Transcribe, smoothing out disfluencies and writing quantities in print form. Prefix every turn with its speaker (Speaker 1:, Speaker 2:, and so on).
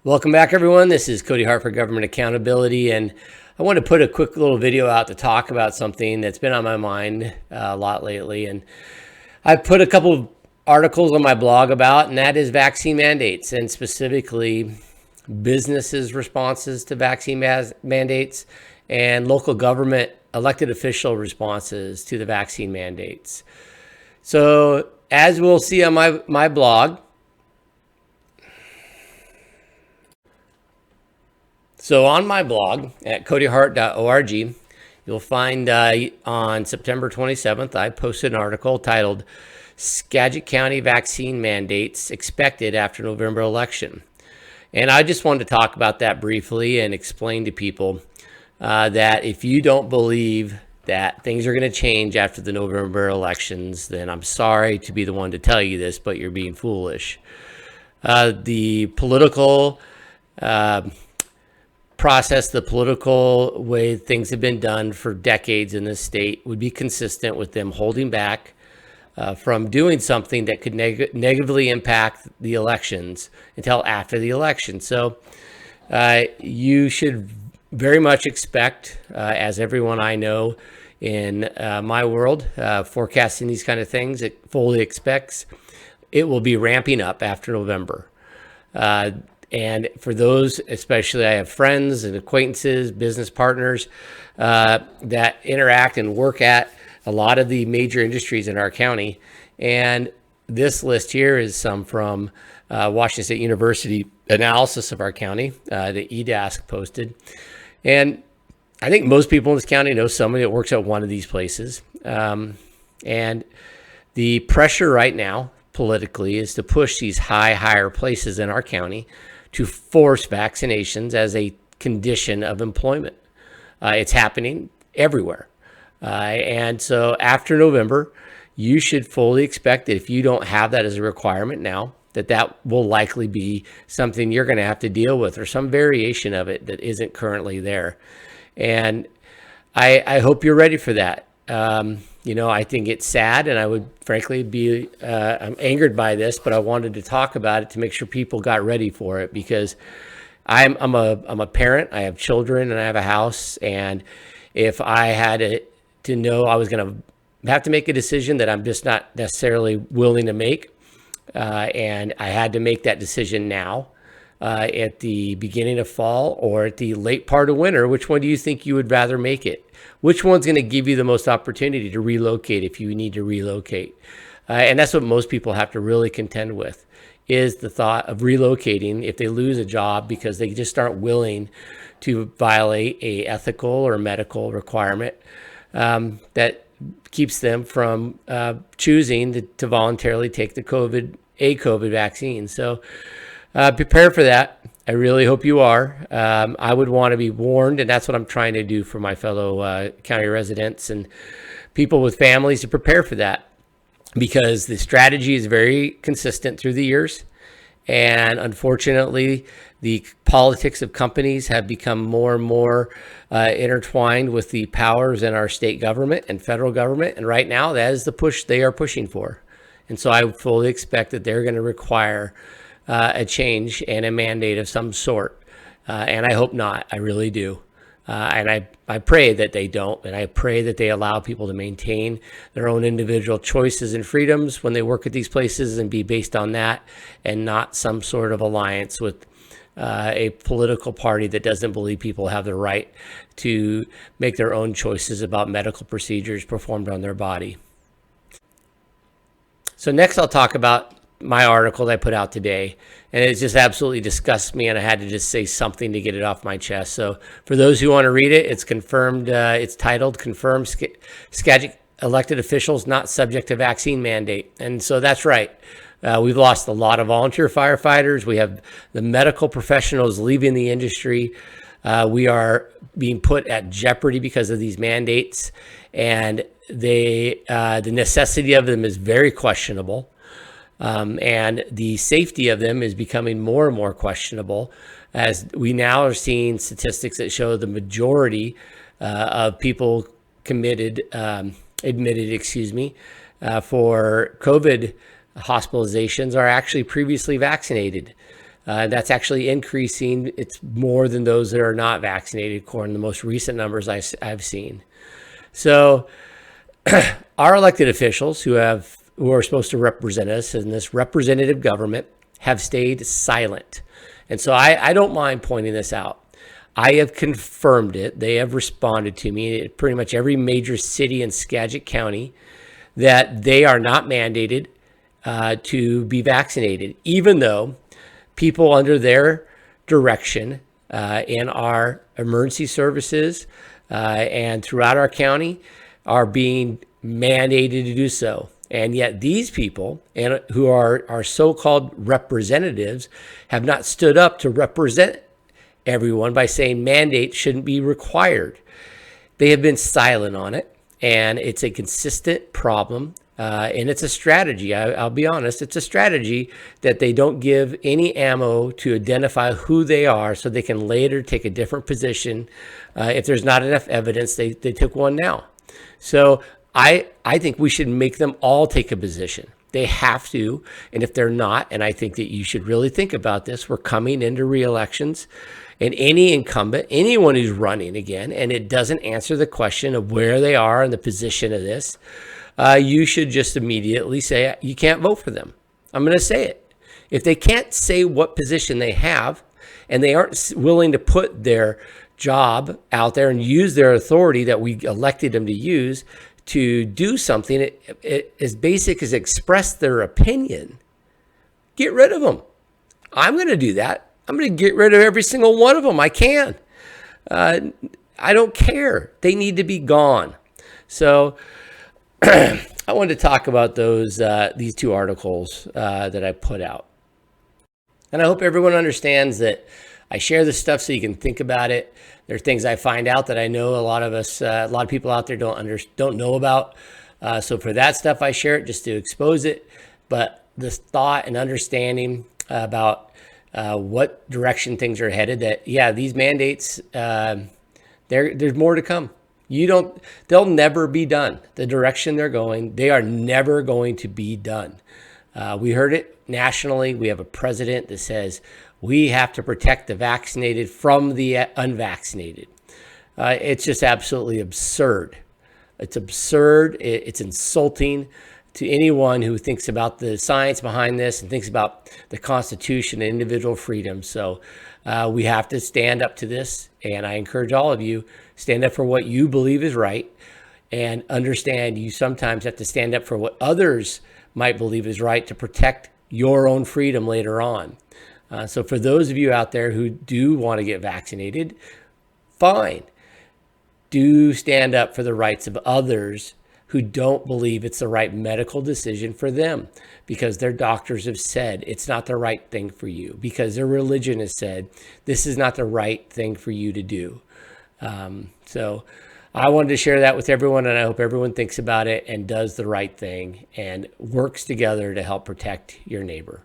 Speaker 1: Welcome back, everyone. This is Cody Hart for Government Accountability, and I want to put a quick little video out to talk about something that's been on my mind a lot lately. And I put a couple of articles on my blog about, and that is vaccine mandates, and specifically businesses' responses to vaccine mandates and local government elected official responses to the vaccine mandates. So as we'll see on my blog, so on my blog at codyhart.org, you'll find on September 27th, I posted an article titled Skagit County Vaccine Mandates Expected After November Election. And I just wanted to talk about that briefly and explain to people that if you don't believe that things are going to change after the November elections, then I'm sorry to be the one to tell you this, but you're being foolish. The political process, the political way things have been done for decades in this state would be consistent with them holding back from doing something that could negatively impact the elections until after the election. So you should very much expect, as everyone I know in my world forecasting these kind of things, it fully expects it will be ramping up after November. And for those, especially, I have friends and acquaintances, business partners that interact and work at a lot of the major industries in our county. And this list here is some from Washington State University analysis of our county that EDASC posted. And I think most people in this county know somebody that works at one of these places. And the pressure right now politically is to push these higher places in our county to force vaccinations as a condition of employment. It's happening everywhere. And so after November, you should fully expect that if you don't have that as a requirement now, that will likely be something you're going to have to deal with, or some variation of it that isn't currently there. And I hope you're ready for that. I think it's sad, and I would frankly be I'm angered by this, but I wanted to talk about it to make sure people got ready for it, because I'm a parent, I have children, and I have a house. And if I had to know I was going to have to make a decision that I'm just not necessarily willing to make, and I had to make that decision now, at the beginning of fall or at the late part of winter, which one do you think you would rather make it? Which one's going to give you the most opportunity to relocate if you need to relocate? And that's what most people have to really contend with, is the thought of relocating if they lose a job because they just aren't willing to violate a ethical or medical requirement that keeps them from choosing to voluntarily take the COVID vaccine. So prepare for that. I really hope you are. I would want to be warned, and that's what I'm trying to do for my fellow county residents and people with families, to prepare for that, because the strategy is very consistent through the years. And unfortunately, the politics of companies have become more and more intertwined with the powers in our state government and federal government. And right now, that is the push they are pushing for. And so I fully expect that they're going to require a change and a mandate of some sort. And I hope not. I really do. And I pray that they don't. And I pray that they allow people to maintain their own individual choices and freedoms when they work at these places, and be based on that, and not some sort of alliance with a political party that doesn't believe people have the right to make their own choices about medical procedures performed on their body. So next I'll talk about my article that I put out today, and it just absolutely disgusts me, and I had to just say something to get it off my chest. So for those who want to read it, it's confirmed. It's titled "Confirmed Skagit Elected Officials Not Subject to Vaccine Mandate." And so that's right. We've lost a lot of volunteer firefighters. We have the medical professionals leaving the industry. We are being put at jeopardy because of these mandates, and the necessity of them is very questionable. And the safety of them is becoming more and more questionable, as we now are seeing statistics that show the majority of people admitted, for COVID hospitalizations are actually previously vaccinated. That's actually increasing. It's more than those that are not vaccinated, according to the most recent numbers I've seen. So our elected officials who are supposed to represent us in this representative government have stayed silent. And so I don't mind pointing this out. I have confirmed it. They have responded to me, pretty much every major city in Skagit County, that they are not mandated to be vaccinated, even though people under their direction in our emergency services and throughout our county are being mandated to do so. And yet these people, and who are so-called representatives, have not stood up to represent everyone by saying mandates shouldn't be required. They have been silent on it, and it's a consistent problem. And it's a strategy. I'll be honest, it's a strategy that they don't give any ammo to identify who they are so they can later take a different position. If there's not enough evidence, they took one now. So I think we should make them all take a position. They have to. And if they're not, and I think that you should really think about this, we're coming into re-elections. And any incumbent, anyone who's running again, and it doesn't answer the question of where they are in the position of this, you should just immediately say you can't vote for them. I'm going to say it. If they can't say what position they have, and they aren't willing to put their job out there and use their authority that we elected them to use to do something as basic as express their opinion, get rid of them. I'm going to do that. I'm going to get rid of every single one of them I can. I don't care. They need to be gone. So I wanted to talk about these two articles that I put out. And I hope everyone understands that I share this stuff so you can think about it. There are things I find out that I know a lot of people out there don't know about. So for that stuff, I share it just to expose it. But this thought and understanding about what direction things are headed, that, yeah, these mandates, there's more to come. They'll never be done. The direction they're going, they are never going to be done. We heard it nationally. We have a president that says we have to protect the vaccinated from the unvaccinated. It's just absolutely absurd. It's absurd. It's insulting to anyone who thinks about the science behind this and thinks about the Constitution and individual freedom. So we have to stand up to this. And I encourage all of you, stand up for what you believe is right, and understand you sometimes have to stand up for what others might believe is right to protect your own freedom later on. So for those of you out there who do want to get vaccinated, fine. Do stand up for the rights of others who don't believe it's the right medical decision for them, because their doctors have said it's not the right thing for you, because their religion has said this is not the right thing for you to do. So I wanted to share that with everyone, and I hope everyone thinks about it and does the right thing and works together to help protect your neighbor.